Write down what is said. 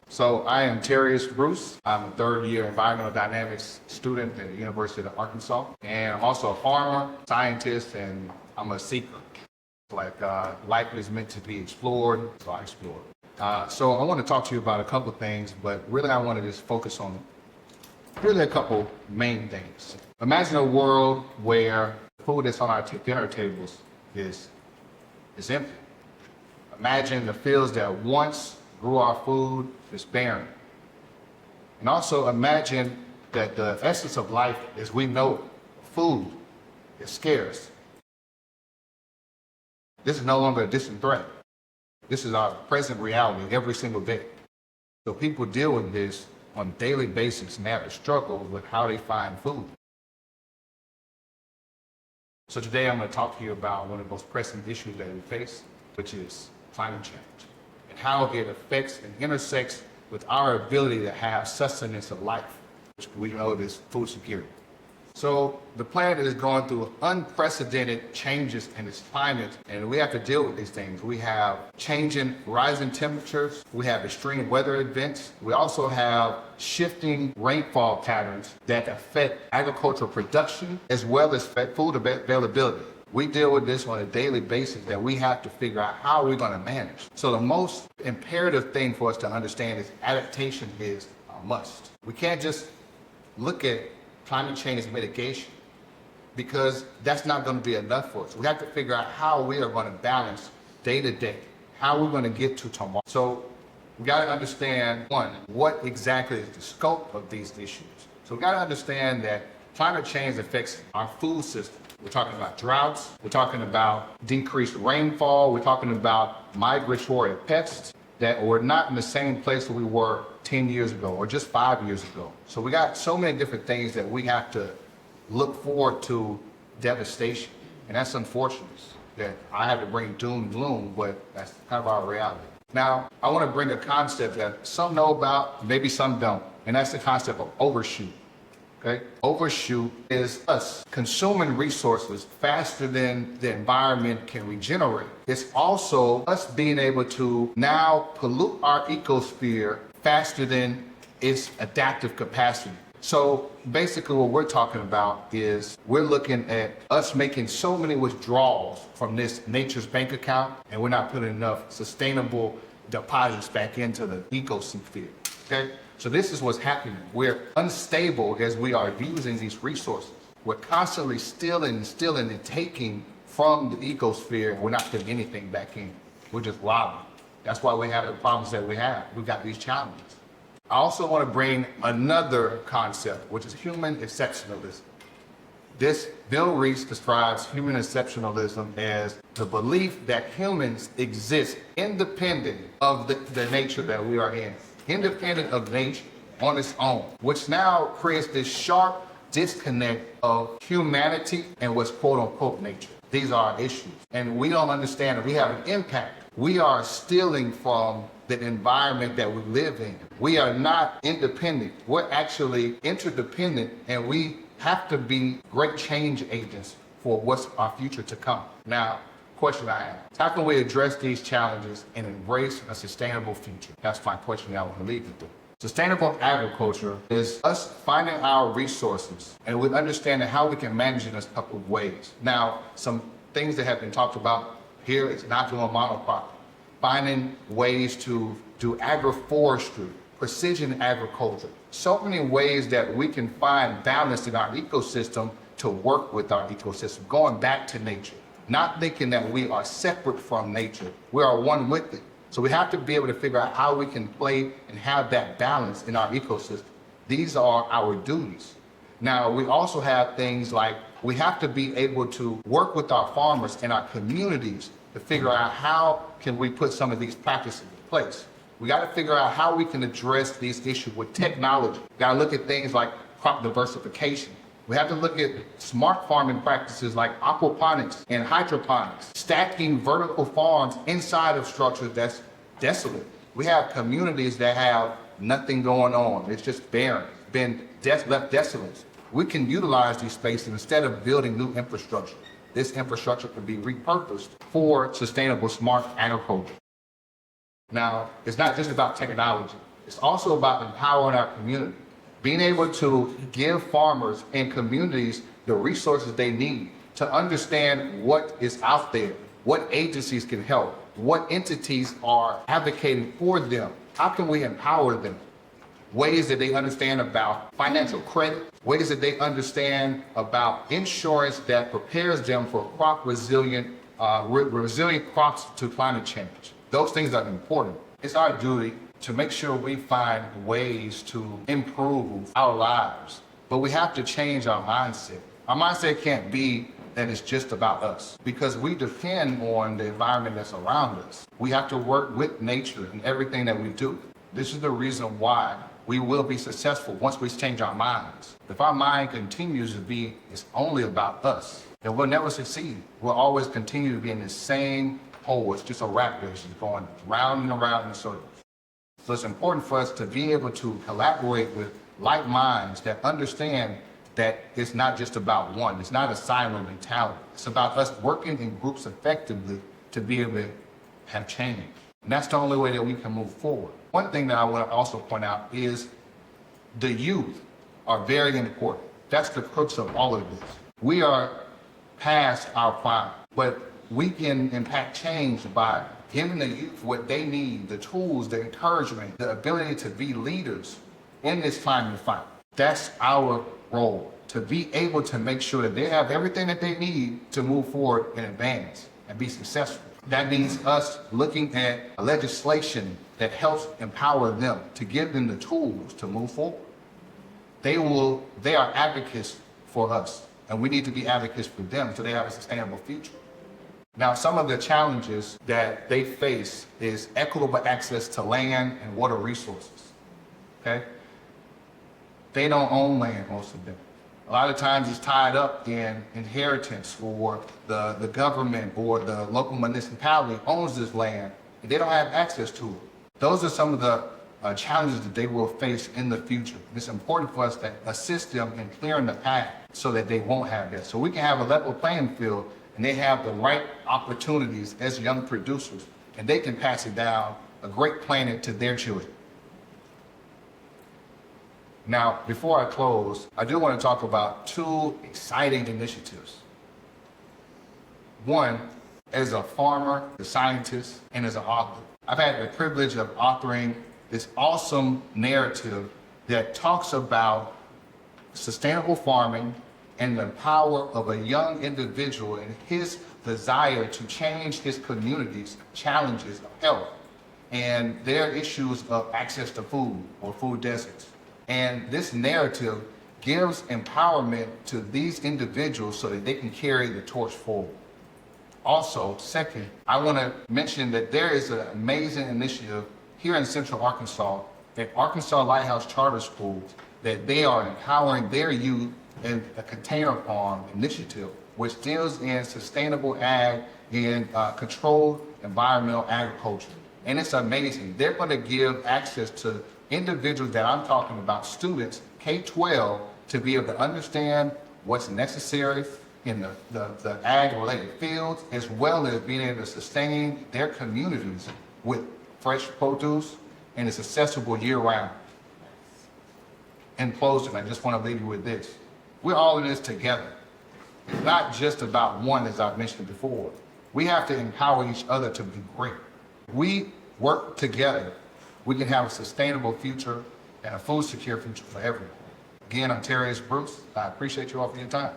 So I am Terrius Bruce. I'm a third-year environmental dynamics student at the University of Arkansas. And I'm also a farmer, scientist, and I'm a seeker. Life is meant to be explored, so I explore. So I want to talk to you about a couple of things, but really I want to just focus on really a couple main things. Imagine a world where food that's on our dinner tables is empty. Imagine the fields that once grew our food is barren. And also imagine that the essence of life as we know it, food, is scarce. This is no longer a distant threat. This is our present reality every single day. So people deal with this on a daily basis and they have to struggle with how they find food. So today I'm going to talk to you about one of the most pressing issues that we face, which is climate change, and how it affects and intersects with our ability to have sustenance of life, which we know is food security. So the planet is going through unprecedented changes in its climate, and we have to deal with these things. We have changing, rising temperatures. We have extreme weather events. We also have shifting rainfall patterns that affect agricultural production as well as food availability. We deal with this on a daily basis that we have to figure out how we're going to manage. So the most imperative thing for us to understand is adaptation is a must. We can't just look at climate change mitigation because that's not going to be enough for us. We have to figure out how we are going to balance day to day, how we're going to get to tomorrow. So we got to understand, one, what exactly is the scope of these issues. So we got to understand that climate change affects our food system. We're talking about droughts, we're talking about decreased rainfall, we're talking about migratory pests that were not in the same place that we were 10 years ago or just 5 years ago. So we got so many different things that we have to look forward to devastation. And that's unfortunate that I have to bring doom and gloom, but that's kind of our reality. Now, I want to bring a concept that some know about, maybe some don't, and that's the concept of overshoot. Okay? Overshoot is us consuming resources faster than the environment can regenerate. It's also us being able to now pollute our ecosphere faster than its adaptive capacity. So basically what we're talking about is we're looking at us making so many withdrawals from this nature's bank account, and we're not putting enough sustainable deposits back into the ecosphere. Okay? So this is what's happening. We're unstable as we are using these resources. We're constantly stealing and taking from the ecosphere. We're not putting anything back in. We're just robbing. That's why we have the problems that we have. We've got these challenges. I also want to bring another concept, which is human exceptionalism. Bill Reese describes human exceptionalism as the belief that humans exist independent of the nature that we are in. Independent of nature on its own, which now creates this sharp disconnect of humanity and what's quote unquote nature. These are our issues. And we don't understand that we have an impact. We are stealing from the environment that we live in. We are not independent. We're actually interdependent, and we have to be great change agents for what's our future to come. Now, question I have: how can we address these challenges and embrace a sustainable future? That's my question I want to leave you with. Sustainable agriculture is us finding our resources and with understanding how we can manage it in a couple of ways. Now, some things that have been talked about here is not doing monocropping, finding ways to do agroforestry, precision agriculture. So many ways that we can find balance in our ecosystem to work with our ecosystem, going back to nature. Not thinking that we are separate from nature. We are one with it. So we have to be able to figure out how we can play and have that balance in our ecosystem. These are our duties. Now, we also have things like we have to be able to work with our farmers and our communities to figure out how can we put some of these practices in place. We got to figure out how we can address these issues with technology. We got to look at things like crop diversification. We have to look at smart farming practices like aquaponics and hydroponics, stacking vertical farms inside of structures that's desolate. We have communities that have nothing going on. It's just barren, been left desolate. We can utilize these spaces instead of building new infrastructure. This infrastructure can be repurposed for sustainable, smart agriculture. Now, it's not just about technology. It's also about empowering our community, being able to give farmers and communities the resources they need to understand what is out there, what agencies can help, what entities are advocating for them. How can we empower them? Ways that they understand about financial credit, ways that they understand about insurance that prepares them for crop resilient crops to climate change. Those things are important. It's our duty to make sure we find ways to improve our lives, but we have to change our mindset. Our mindset can't be that it's just about us, because we depend on the environment that's around us. We have to work with nature in everything that we do. This is the reason why we will be successful once we change our minds. If our mind continues to be, it's only about us, then we'll never succeed. We'll always continue to be in the same hole. It's just a rat race, just going round and around in circles. So it's important for us to be able to collaborate with like minds that understand that it's not just about one. It's not a silo mentality. It's about us working in groups effectively to be able to have change. And that's the only way that we can move forward. One thing that I want to also point out is the youth are very important. That's the crux of all of this. We are past our prime, but we can impact change by giving the youth what they need, the tools, the encouragement, the ability to be leaders in this climate fight. That's our role, to be able to make sure that they have everything that they need to move forward and advance and be successful. That means us looking at legislation that helps empower them, to give them the tools to move forward. They are advocates for us, and we need to be advocates for them so they have a sustainable future. Now, some of the challenges that they face is equitable access to land and water resources, okay? They don't own land, most of them. A lot of times it's tied up in inheritance, or the government or the local municipality owns this land and they don't have access to it. Those are some of the challenges that they will face in the future. It's important for us to assist them in clearing the path so that they won't have that. So we can have a level playing field and they have the right opportunities as young producers, and they can pass it down, a great planet, to their children. Now, before I close, I do want to talk about two exciting initiatives. One, as a farmer, a scientist, and as an author. I've had the privilege of authoring this awesome narrative that talks about sustainable farming and the power of a young individual and his desire to change his community's challenges of health and their issues of access to food or food deserts. And this narrative gives empowerment to these individuals so that they can carry the torch forward. Also, second, I want to mention that there is an amazing initiative here in Central Arkansas at Arkansas Lighthouse Charter Schools that they are empowering their youth in a container farm initiative, which deals in sustainable ag and controlled environmental agriculture. And it's amazing. They're going to give access to individuals that I'm talking about, students, K-12, to be able to understand what's necessary in the ag-related fields, as well as being able to sustain their communities with fresh produce, and it's accessible year-round. In closing, I just want to leave you with this. We're all in this together. It's not just about one, as I've mentioned before. We have to empower each other to be great. We work together, we can have a sustainable future and a food secure future for everyone. Again, I'm Terrius Bruce. I appreciate you all for your time.